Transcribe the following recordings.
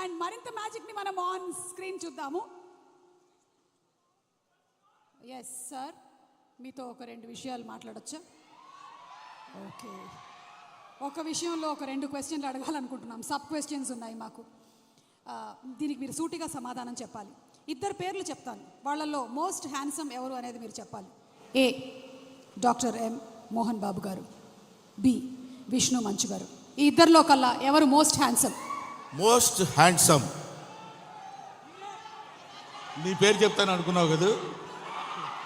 And మరింత మ్యాజిక్ని మనం on screen చూద్దాము. ఎస్ సార్, మీతో ఒక 2 విషయాలు మాట్లాడొచ్చా? ఓకే, ఒక విషయంలో ఒక 2 క్వశ్చన్లు అడగాలనుకుంటున్నాం. సబ్ క్వశ్చన్స్ ఉన్నాయి మాకు. దీనికి మీరు సూటిగా సమాధానం చెప్పాలి. 2 పేర్లు చెప్తాను, వాళ్ళల్లో మోస్ట్ హ్యాండ్సమ్ ఎవరు అనేది మీరు చెప్పాలి. ఏ డాక్టర్ ఎం మోహన్ బాబు గారు, బి విష్ణు మంచు గారు. ఈ 2లో కల్లా ఎవరు మోస్ట్ హ్యాండ్సమ్? మోస్ట్ హ్యాండ్సమ్ నీ పేరు చెప్తాను అనుకున్నావు కదా,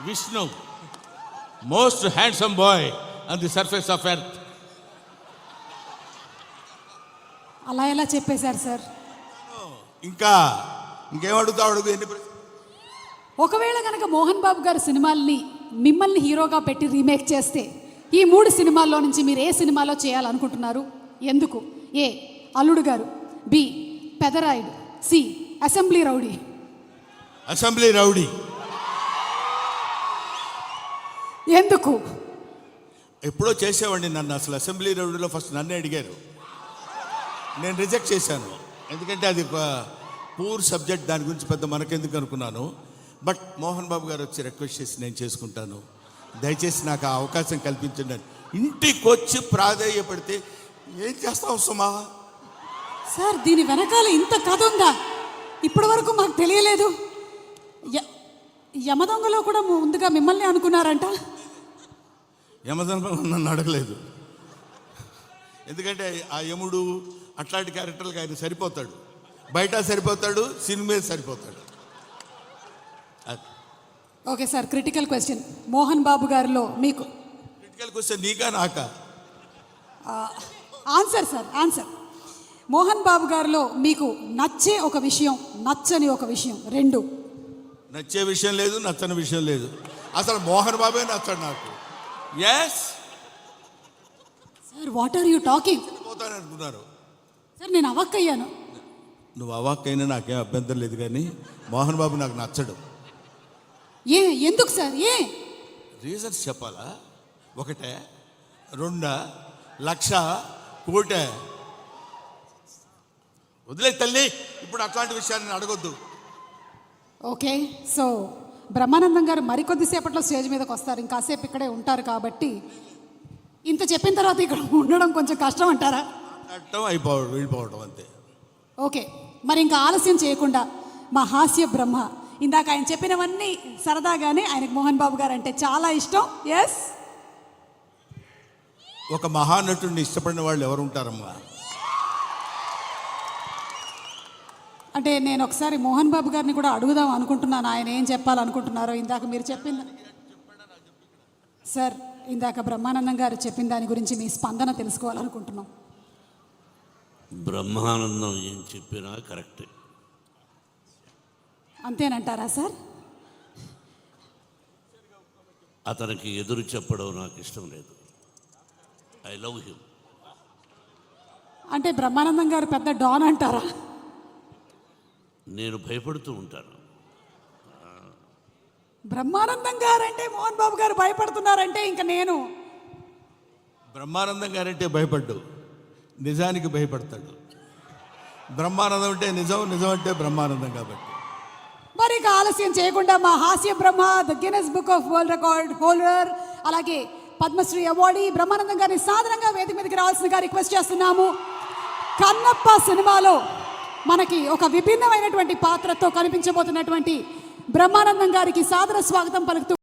Vishnu. Most handsome boy on the surface of earth. అలా ఎలా చెప్పేశారు సార్? ఇంకేమడుగుతావు అడుగు. ఒకవేళ కనుక మోహన్ బాబు గారు సినిమాల్ని మిమ్మల్ని హీరోగా పెట్టి రీమేక్ చేస్తే ఈ 3 సినిమాల్లో నుంచి మీరు ఏ సినిమాలో చేయాలనుకుంటున్నారు? ఎందుకు? A Alludu Garu, B Pedarayudu, C Assembly Rowdy. Assembly Rowdy. ఎందుకు? ఎప్పుడో చేసేవాడిని నన్ను. అసలు అసెంబ్లీ రౌడీలో ఫస్ట్ నన్నే అడిగారు, నేను రిజెక్ట్ చేశాను. ఎందుకంటే అది ఒక పూర్ సబ్జెక్ట్, దాని గురించి పెద్ద మనకెందుకు అనుకున్నాను. బట్ మోహన్ బాబు గారు వచ్చి రిక్వెస్ట్ చేసి నేను చేసుకుంటాను, దయచేసి నాకు ఆ అవకాశం కల్పించండి అని ఇంటికి వచ్చి ప్రాధేయపడితే ఏం చేస్తాం సుమా? సార్, దీని వెనకాల ఇంత కథ ఉందా? ఇప్పటి వరకు మాకు తెలియలేదు. యమదొంగలో కూడా ముందుగా మిమ్మల్ని అనుకున్నారంట. యమదొంగ నన్ను అడగలేదు, ఎందుకంటే ఆ యముడు అట్లాంటి క్యారెక్టర్లకు ఆయన సరిపోతాడు. బయట సరిపోతాడు, సినిమా సరిపోతాడు. Okay sir, critical question. Mohan Babu గారిలో మీకు క్రిటికల్ క్వశ్చన్ నీకా నాకా? Answer sir, answer. Mohan Babu గారిలో మీకు నచ్చే ఒక విషయం, నచ్చని ఒక విషయం, 2. నచ్చే విషయం లేదు, నచ్చని విషయం లేదు. అసలు మోహన్ బాబే నచ్చడు నాకు. Yes sir, what are you talking? పోతాను అనుకున్నారు సార్, నేను అవాక్కయ్యాను. నువ్వు అవాక్కైనా నాకేం అభ్యంతరం లేదు, కానీ మోహన్ బాబు నాకు నచ్చడు. ఎందుకు సార్? రీజన్స్ చెప్పాలా? 1, 2, లక్ష, కోటే? వదిలే తల్లి, ఇప్పుడు అట్లాంటి విషయాన్ని అడగొద్దు. ఓకే, సో బ్రహ్మానందం గారు మరికొద్దిసేపట్లో స్టేజ్ మీదకి వస్తారు, ఇంకాసేపు ఇక్కడే ఉంటారు. కాబట్టి ఇంత చెప్పిన తర్వాత ఇక్కడ ఉండడం కొంచెం కష్టం అంటారా? వెళ్ళిపోవడం అంతే. ఓకే, మరి ఇంకా ఆలస్యం చేయకుండా మా హాస్య బ్రహ్మ, ఇందాక ఆయన చెప్పినవన్నీ సరదాగానే, ఆయనకు మోహన్ బాబు గారు అంటే చాలా ఇష్టం. ఎస్, ఒక మహానటుడిని ఇష్టపడిన వాళ్ళు ఎవరు ఉంటారమ్మా? అంటే నేను ఒకసారి మోహన్ బాబు గారిని కూడా అడుగుదాం అనుకుంటున్నాను, ఆయన ఏం చెప్పాలనుకుంటున్నారో. ఇందాక మీరు చెప్పింది సార్, ఇందాక బ్రహ్మానందం గారు చెప్పిన దాని గురించి మీ స్పందన తెలుసుకోవాలనుకుంటున్నాం. బ్రహ్మానందం ఏం చెప్పినా కరెక్టే. అంతేనంటారా సార్? అతనికి ఎదురు చెప్పడం నాకు ఇష్టం లేదు. I love him. అంటే బ్రహ్మానందం గారు పెద్ద డాన్ అంటారా? నేను భయపడుతూ ఉంటాను. బ్రహ్మానందం గారు అంటే మోహన్ బాబు గారు భయపడుతున్నారంటే ఇంకా నేను బ్రహ్మానందం గారంటే భయపడ్డు, నిజానికి భయపడతాడు. బ్రహ్మానందం అంటే నిజం, నిజం అంటే బ్రహ్మానందం. కాబట్టి మరి ఇక ఆలస్యం చేయకుండా మా Hasya Brahma, the Guinness book of world record holder, అలాగే పద్మశ్రీ అవార్డీ బ్రహ్మానందం గారిని సాధారణంగా వేదిక మీదకి రావాల్సిందిగా రిక్వెస్ట్ చేస్తున్నాము. కన్నప్ప సినిమాలో మనకి ఒక విభిన్నమైనటువంటి పాత్రతో కనిపించబోతున్నటువంటి బ్రహ్మానందం గారికి సాదర స్వాగతం పలుకుతూ